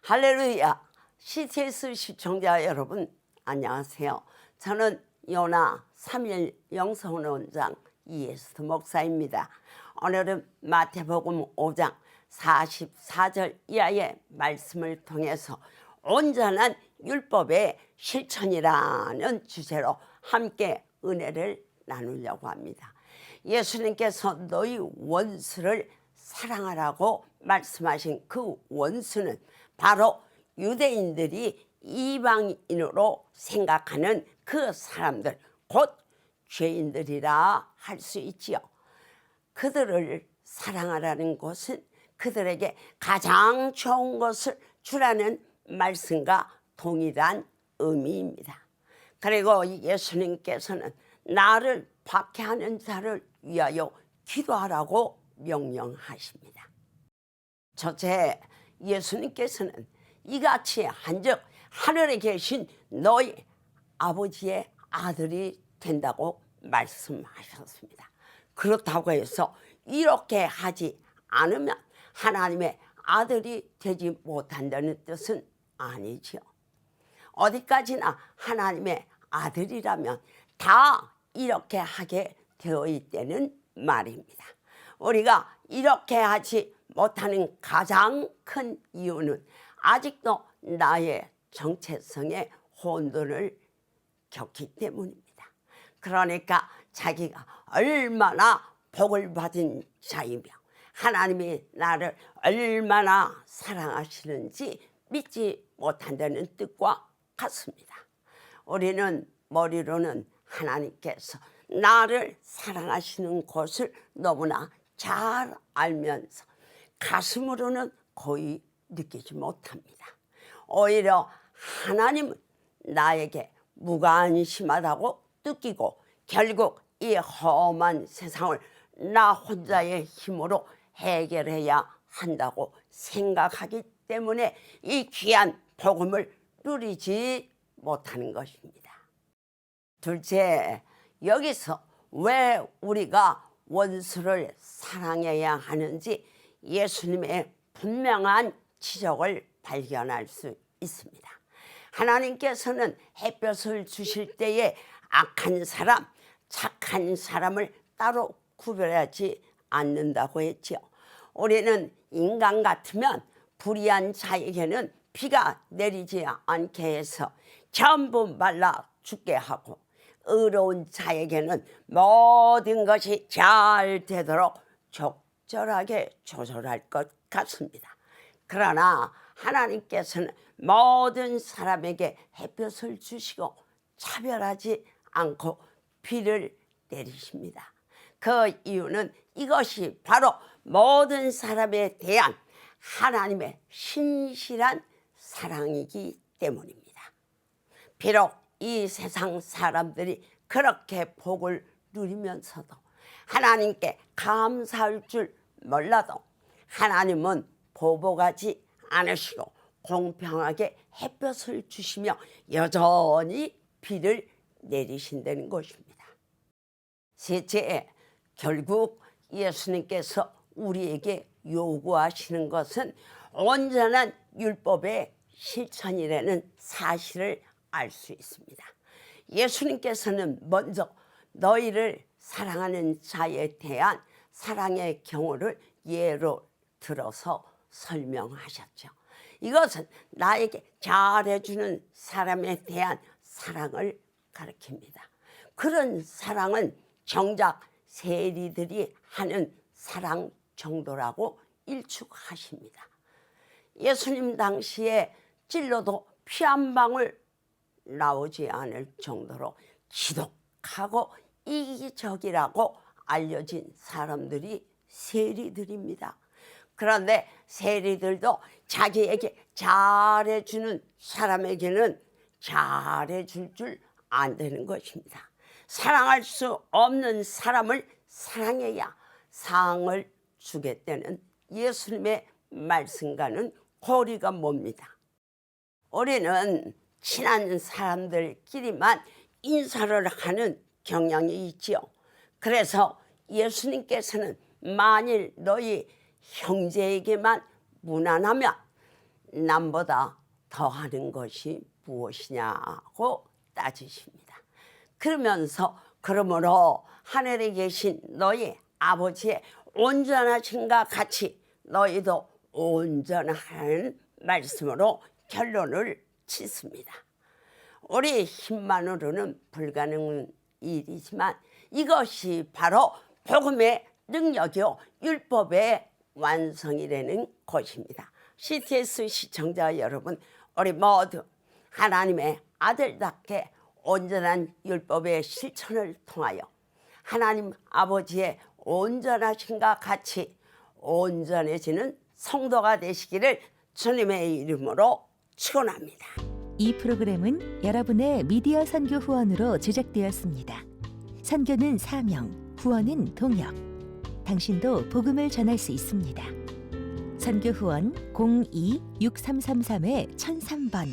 할렐루야. CTS 시청자 여러분 안녕하세요. 저는 요나 3일 영성원장 이에스더 목사입니다. 오늘은 마태복음 5장 44절 이하의 말씀을 통해서 온전한 율법의 실천이라는 주제로 함께 은혜를 나누려고 합니다. 예수님께서 너희 원수를 사랑하라고 말씀하신 그 원수는 바로 유대인들이 이방인으로 생각하는 그 사람들, 곧 죄인들이라 할 수 있지요. 그들을 사랑하라는 것은 그들에게 가장 좋은 것을 주라는 말씀과 동일한 의미입니다. 그리고 예수님께서는 나를 박해하는 자를 위하여 기도하라고 명령하십니다. 첫째, 예수님께서는 이같이 한즉 하늘에 계신 너희 아버지의 아들이 된다고 말씀하셨습니다. 그렇다고 해서 이렇게 하지 않으면 하나님의 아들이 되지 못한다는 뜻은 아니죠. 어디까지나 하나님의 아들이라면 다 이렇게 하게 되어 있다는 말입니다. 우리가 이렇게 하지 못하는 가장 큰 이유는 아직도 나의 정체성의 혼돈을 겪기 때문입니다. 그러니까 자기가 얼마나 복을 받은 자이며 하나님이 나를 얼마나 사랑하시는지 믿지 못한다는 뜻과 같습니다. 우리는 머리로는 하나님께서 나를 사랑하시는 것을 너무나 잘 알면서 가슴으로는 거의 느끼지 못합니다. 오히려 하나님은 나에게 무관심하다고 느끼고 결국 이 험한 세상을 나 혼자의 힘으로 해결해야 한다고 생각하기 때문에 이 귀한 복음을 누리지 못하는 것입니다. 둘째, 여기서 왜 우리가 원수를 사랑해야 하는지 예수님의 분명한 지적을 발견할 수 있습니다. 하나님께서는 햇볕을 주실 때에 악한 사람, 착한 사람을 따로 구별하지 않는다고 했죠. 우리는 인간 같으면 불의한 자에게는 비가 내리지 않게 해서 전부 말라 죽게 하고 의로운 자에게는 모든 것이 잘 되도록 적절하게 조절할 것 같습니다. 그러나 하나님께서는 모든 사람에게 햇볕을 주시고 차별하지 않고 비를 내리십니다. 그 이유는 이것이 바로 모든 사람에 대한 하나님의 신실한 사랑이기 때문입니다. 비록 이 세상 사람들이 그렇게 복을 누리면서도 하나님께 감사할 줄 몰라도 하나님은 보복하지 않으시고 공평하게 햇볕을 주시며 여전히 비를 내리신다는 것입니다. 셋째, 결국 예수님께서 우리에게 요구하시는 것은 온전한 율법의 실천이라는 사실을 알 수 있습니다. 예수님께서는 먼저 너희를 사랑하는 자에 대한 사랑의 경우를 예로 들어서 설명하셨죠. 이것은 나에게 잘해주는 사람에 대한 사랑을 가리킵니다. 그런 사랑은 정작 세리들이 하는 사랑 정도라고 일축하십니다. 예수님 당시에 찔러도 피 한 방울 나오지 않을 정도로 지독하고 이기적이라고 알려진 사람들이 세리들입니다. 그런데 세리들도 자기에게 잘해주는 사람에게는 잘해줄 줄 안 되는 것입니다. 사랑할 수 없는 사람을 사랑해야 상을 주겠다는 예수님의 말씀과는 거리가 멉니다. 우리는 친한 사람들끼리만 인사를 하는 경향이 있지요. 그래서 예수님께서는 만일 너희 형제에게만 무난하면 남보다 더하는 것이 무엇이냐고 따지십니다. 그러면서 그러므로 하늘에 계신 너희 아버지의 온전하심과 같이 너희도 온전하라는 말씀으로 결론을 짓습니다. 우리 힘만으로는 불가능한 일이지만 이것이 바로 복음의 능력이요 율법의 완성이라는 것입니다. CTS 시청자 여러분, 우리 모두 하나님의 아들답게 온전한 율법의 실천을 통하여 하나님 아버지의 온전하심과 같이 온전해지는 성도가 되시기를 주님의 이름으로 축원합니다. 이 프로그램은 여러분의 미디어 선교 후원으로 제작되었습니다. 선교는 사명, 후원은 동역. 당신도 복음을 전할 수 있습니다. 선교 후원 02-6333-1003번